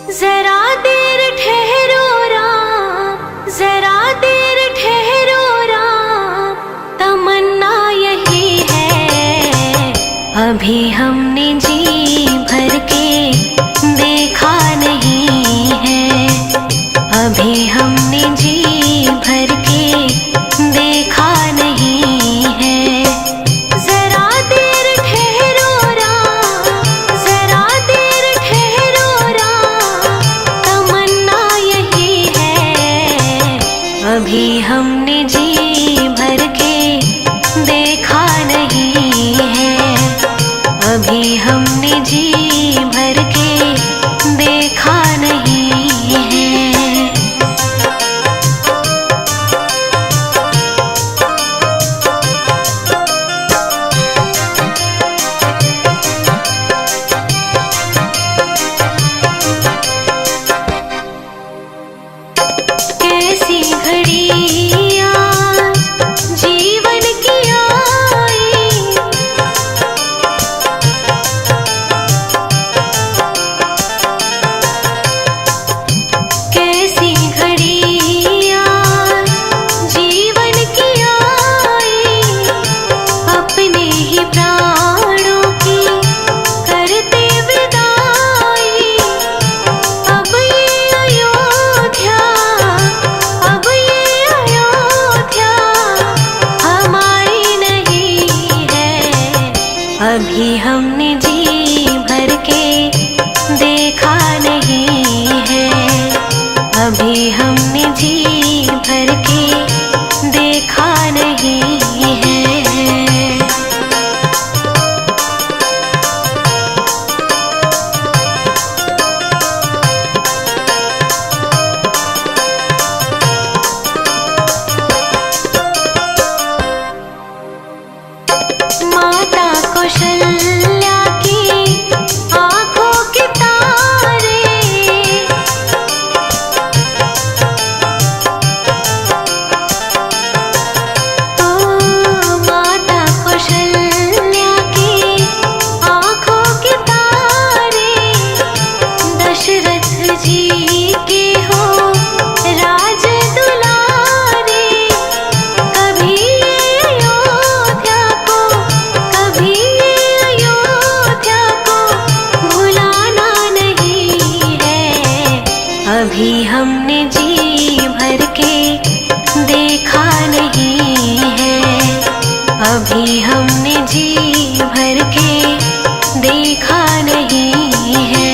जरा देर ठहरो राम, जरा देर ठहरो राम, तमन्ना यही है। अभी हमने जी भर के देखा नहीं है, अभी हमने जी भर के देखा नहीं है। जरा देर ठहरो राम, जरा देर ठहरो राम, तमन्ना यही है। अभी हमने जी भर के देखा नहीं है, अभी हमने जी भर के देखा नहीं है। कैसी घड़ियाँ जीवन की आई, कैसी घड़ियाँ जीवन की आई, अपने ही प्राणों की करते विदाई। अब ये अयोध्या, अब ये अयोध्या हमारी नहीं है। अभी हमने जी भर के देखा नहीं है, अभी हमने जी भर के देखा नहीं है। माता कौशल्या की आंखों के तारे, माता कौशल्या की आंखों के तारे, दशरथ जी के हो राज दुलारे। कभी ये अयोध्या को, कभी ये अयोध्या को भुलाना नहीं है। अभी हमने जी भर के देखा नहीं है, अभी हमने जी भर के देखा नहीं है।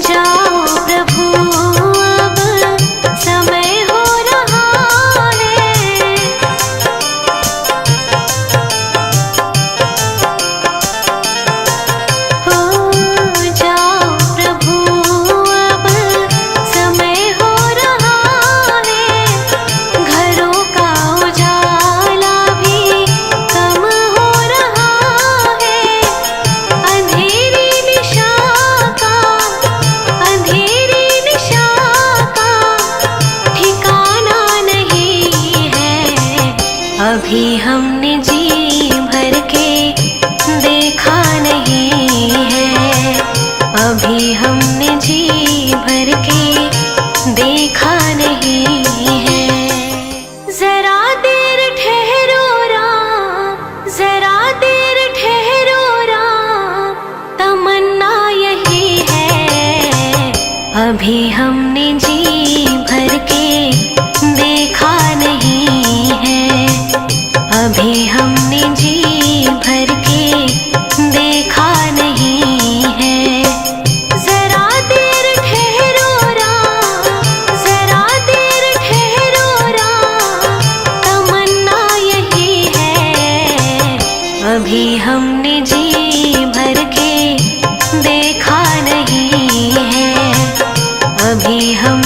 जाओ प्रभु अब समय हो रहा है, हो जाओ प्रभु अब समय हो रहा है। घरों का उजाला भी कम हो रहा है। अंधेरी निशा का, अंधेरी निशा का ठिकाना नहीं है। अभी हमने जी भर के देखा नहीं है, अभी हमने जी भर के देखा नहीं है। जरा देर ठहरो राम, जरा देर ठहरो राम, तमन्ना यही है। अभी हमने जी भर के देखा नहीं है, अभी हमने जी भर के देखा नहीं है। जरा देर ठहरो राम, जरा देर ठहरो राम, तमन्ना यही है। अभी हमने जी भर के देखा नहीं है, अभी हम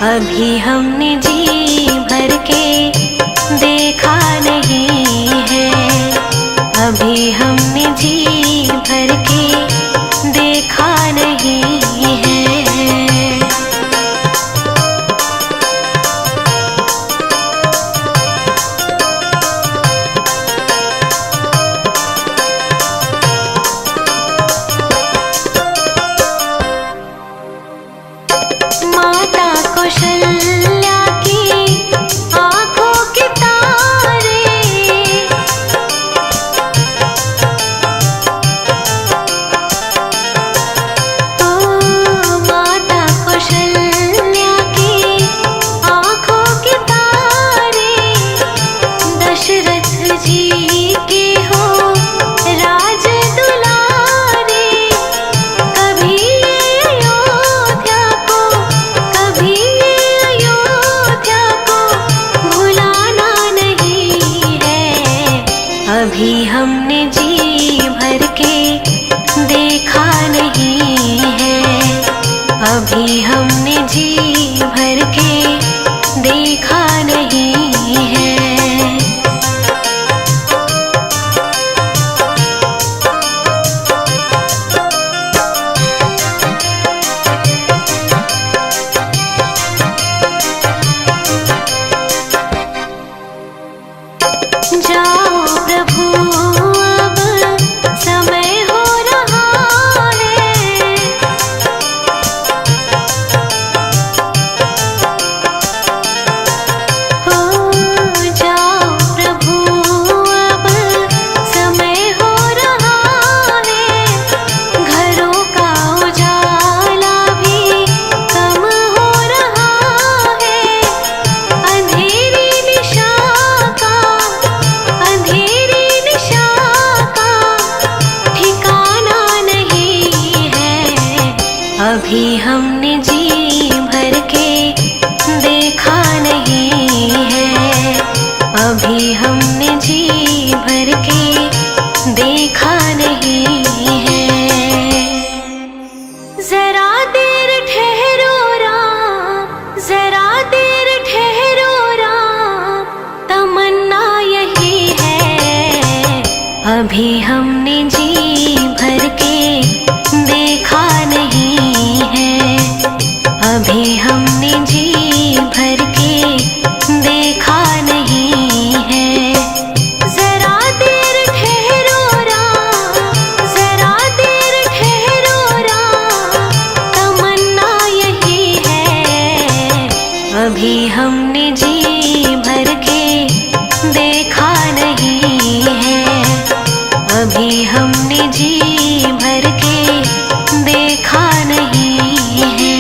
अभी हमने जी भर के देखा नहीं है, अभी हमने जी भर के देखा नहीं है। माता कौशल्या की आँखों के तारे, ओ माता कौशल्या की आँखों के तारे, दशरथ जी के हो राज दुलारे। कभी अयोध्या को, कभी अयोध्या को भुलाना नहीं है, अभी हमने जी भर के देखा नहीं है, अभी हमने जी भर के देखा नहीं है। जाओ प्रभु अब समय हो रहा है, हो जाओ प्रभु अब समय हो रहा है, घरों का उजाला भी कम हो रहा है, अंधेरी निशा का, अंधेरी निशा का ठिकाना नहीं है, अभी हमने जी भर के देखा नहीं है, अभी हमने जी भर के देखा नहीं है। जरा देर ठहरो राम, जरा देर ठहरो राम, तमन्ना यही है, अभी हमने जी भर के देखा नहीं है, अभी हमने जी भर के देखा नहीं है। जरा देर ठहरो राम, जरा देर ठहरो राम, तमन्ना यही है, अभी हमने जी भर के देखा नहीं है, अभी हमने जी भर के देखा नहीं है।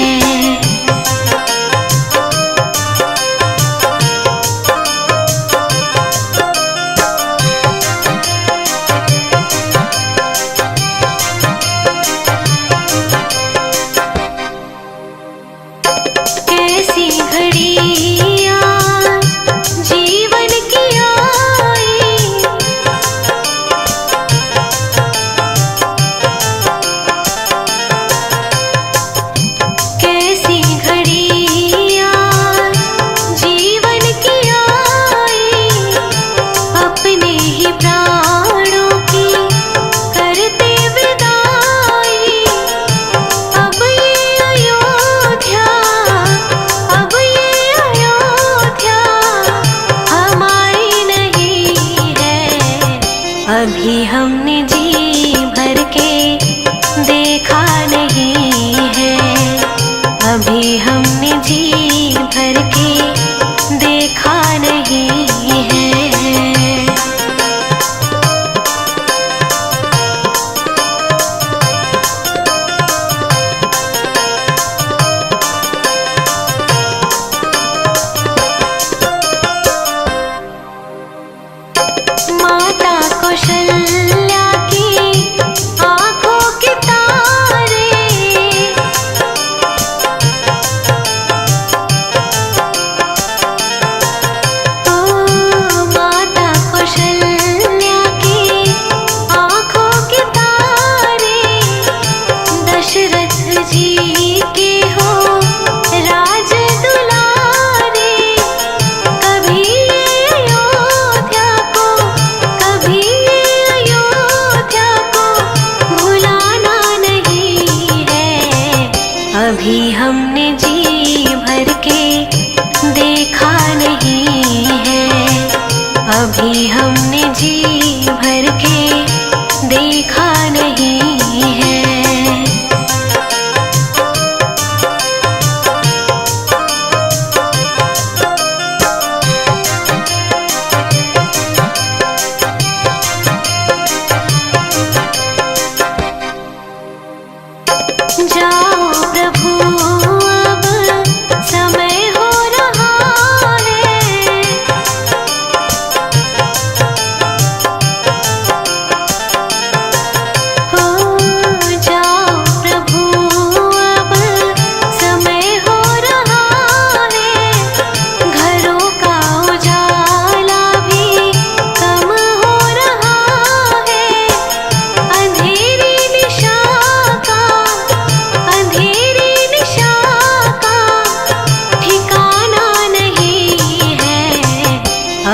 कैसी घड़ी आज जीवन की आई, कैसी घड़ी आज जीवन की आई, अपने ही प्राणों की करते विदाई। अब ये अयोध्या, अब ये अयोध्या हमारी नहीं है, अभी हमने जी भर के देखा नहीं है, अभी हमने जी भर के देखा नहीं है। माता कौशल्या की आँखों के तारे,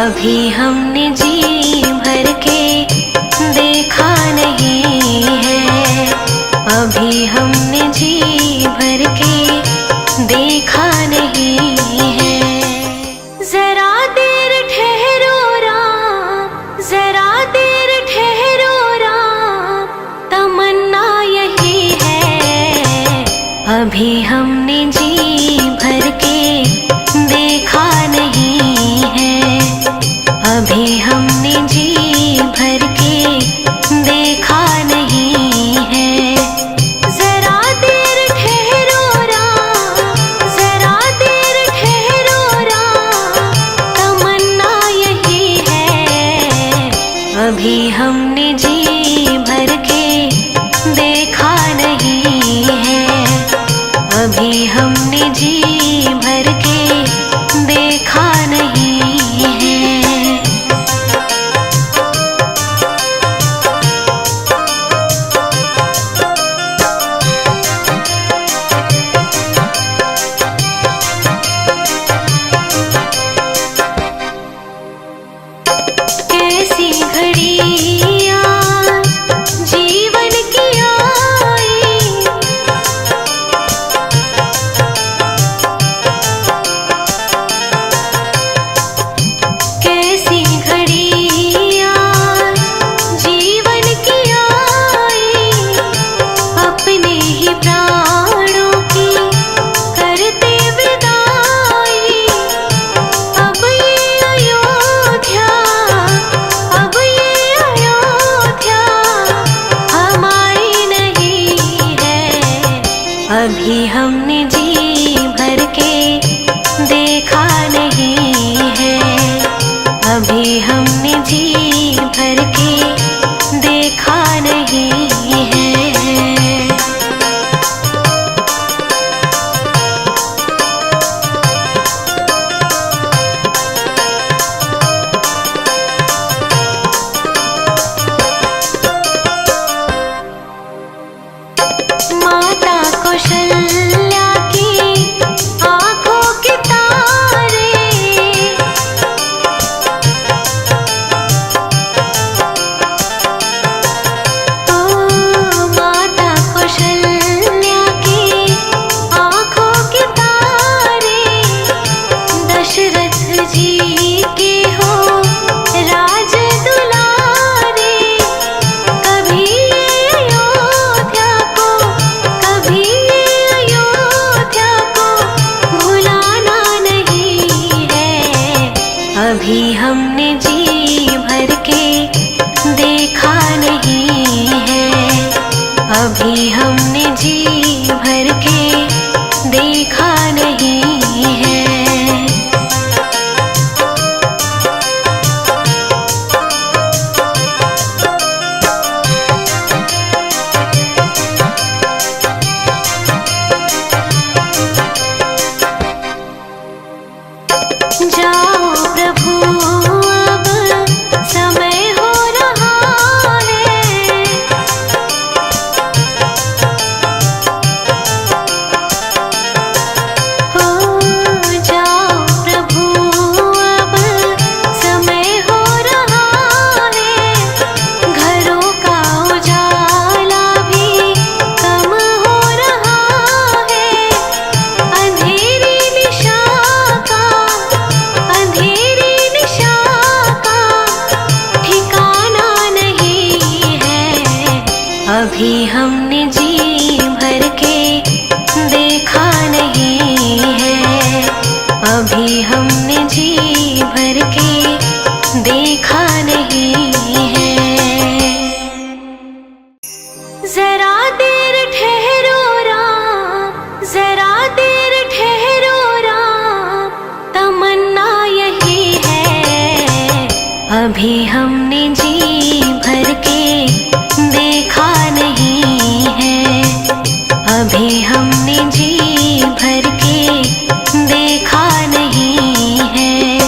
अभी हमने जी भर के देखा नहीं है, अभी हमने जी भर के देखा नहीं है। जरा देर ठहरो राम, जरा देर ठहरो राम, तमन्ना यही है, अभी हमने जी भर के देखा नहीं है, अभी हमने जी भर के देखा नहीं है। जरा देर ठहरो राम, जरा देर ठहरो राम, तमन्ना यही है, अभी हमने जी भर के देखा नहीं है, अभी हमने जी भर के देखा नहीं है। कैसी घड़ियाँ जीवन की आई, कैसी घड़ियाँ जीवन की आई, अपने ही प्राणों की करते विदाई। अब ये अयोध्या, अब ये अयोध्या हमारी नहीं है, अभी हमने जी भर के देखा नहीं है, अभी हमने जी भर के देखा नहीं है। माता कौशल्या की आंखों के तारे, ओ माता कौशल्या की आंखों के तारे, दशरथ जी के हो राज दुलारे। कभी ये अयोध्या को, कभी ये अयोध्या को भुलाना नहीं है, अभी हमने जी भर के देखा नहीं है, अभी हमने जी भर के देखा नहीं है। जाओ प्रभु अब समय हो रहा है, हो जाओ प्रभु अब समय हो रहा है, घरों का उजाला भी कम हो रहा है, अंधेरी निशा का, अंधेरी निशा का ठिकाना नहीं है, अभी हमने जी भर के देखा नहीं है, अभी हमने जी भर के देखा नहीं है। जरा देर ठहरो राम, जरा देर ठहरो राम, तमन्ना यही है, अभी हमने जी भर के देखा नहीं है, अभी हमने जी भर के देखा नहीं है।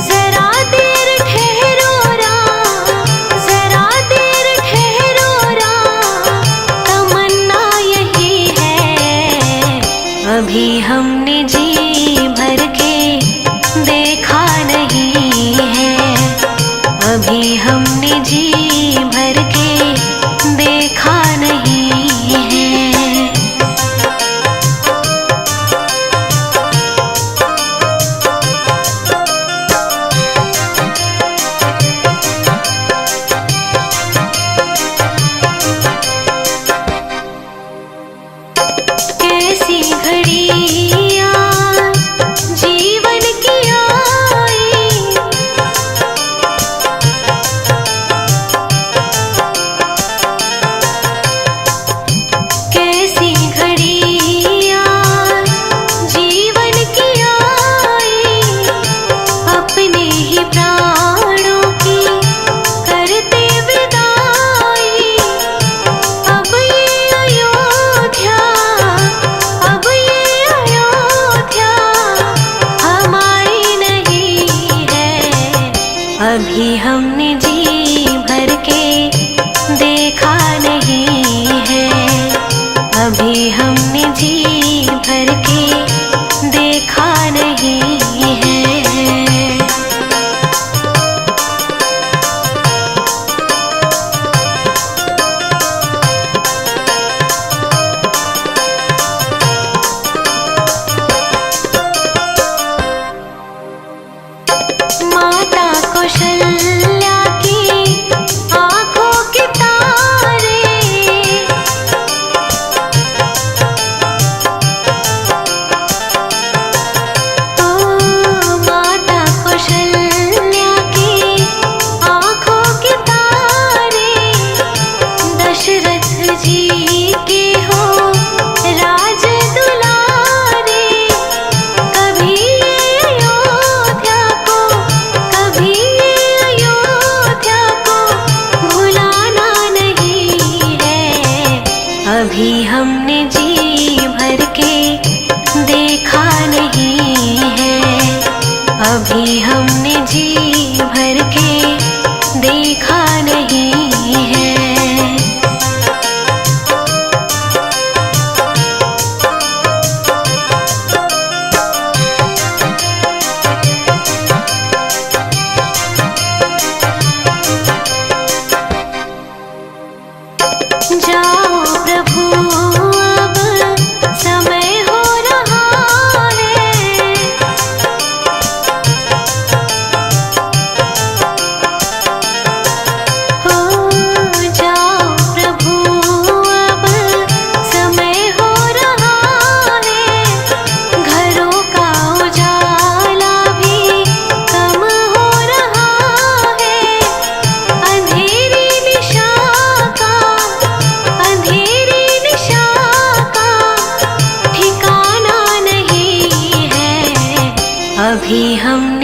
जरा देर ठहरो राम, जरा देर ठहरो राम, तमन्ना यही है, अभी हमने जी भर के देखा नहीं है, अभी हमने जी भर के देखा नहीं है, अभी हमने जी भर के देखा नहीं है। माता कौशल्या की आँखों के तारे, ओ माता कौशल्या की आँखों के तारे, दशरथ जी के हो राज दुलारे। कभी अयोध्या को, कभी अयोध्या को भुलाना नहीं है, अभी हमने जी भर के देखा नहीं है, अभी हमने जी भर के देखा नहीं है। जाओ प्रभु अब समय हो रहा है, हो जाओ प्रभु अब समय हो रहा है। घरों का उजाला भी कम हो रहा है, अंधेरी निशा का, अंधेरी निशा का ठिकाना नहीं है, अभी हम